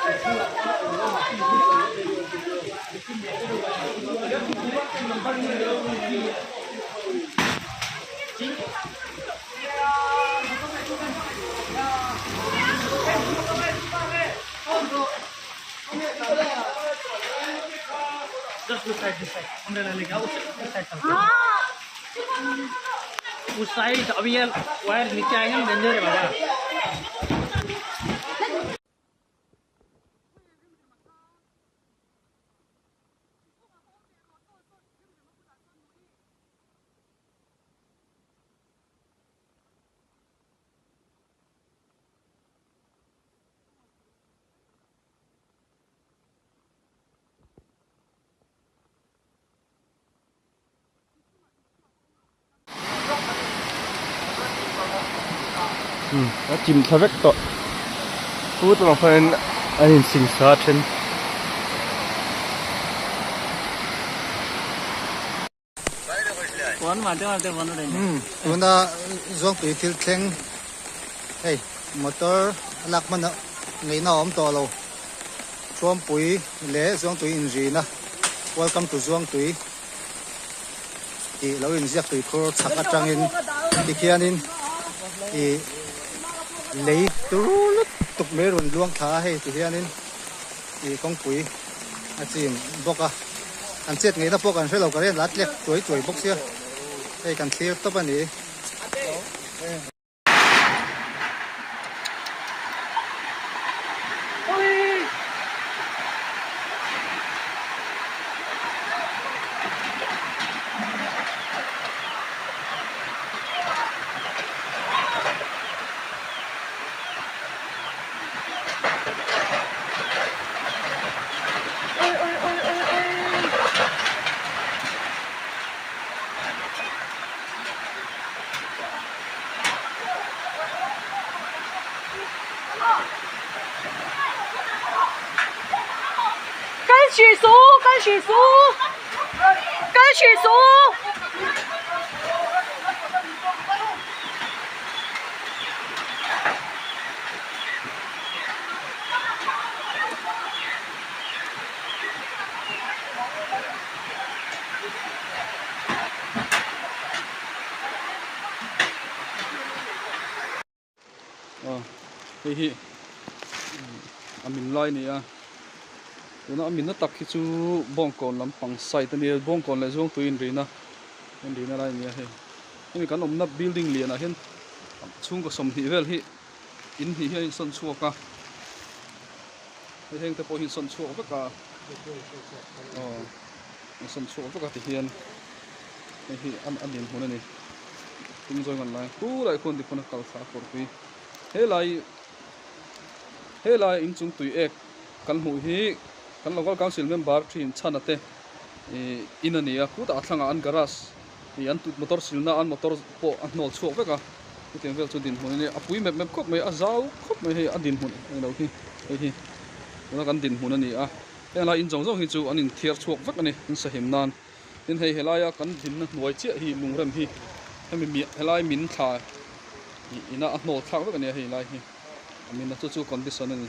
Just this side. Umbrella लेगा उस side चलते हैं। उस side अभी ये वायर नीचे आएंगे ना डेंजर है बाबा।แล้วจิ้มทะเวกต่อพูดลงไปอันนี้สิงสาเช่นOne मारते one रहेंगे।ตัวน่ะช่วงปีที่เท่งเฮ้ยมอเตอร์ลักมันน่ะไงน่าอมตัวเราช่วงปุ๋ยเละช่วงปุ๋ยอินทรีย์นะ Welcome to ช่วงปุ๋ยที่เราอินเสียปุ๋ยโคตรสักกระจังอินที่เขียนอินที่เลยตัวลุกตุกเมรุนล่วงขาให้ที่เขียนอินที่กองปุ๋ยอาจีมบอกอ่ะอันเจ็ดไงนะพวกกันช่วยเราก็เรียนรัดเล็กจ่วยบกเสียให้กันเคลียร์ตัวปันนี้跟许叔。hi amin lai ni a tuna amin na tak hi chu bongkon lampang site ni bongkon le zong tuin rina lai ni a he kan omna building lian a hen chung ko som hi vel hi in hi hi son chuaka heng te po hi son chuak veka son chuak veka ti hian hi amin hun ani ting zoi man lai ku lai kon di khona kal sa for pi helai in chung tui ek kan hu hi kan local council member thin chanate inania ku ta thlanga an garage an tut motor silna an motor po an nol chuak veka tiang vel chu din hun ni apui map khop mai a zau khop mai he adin hun no hi ona kan din hun ani a helai in jong hi chu anin thiar chuak vek ani in sahim nan in hei helaya kan din na nuai che hi lungrem hi hemi helai min tha ina a nol thak vek ani helai hi amin na chu condition ani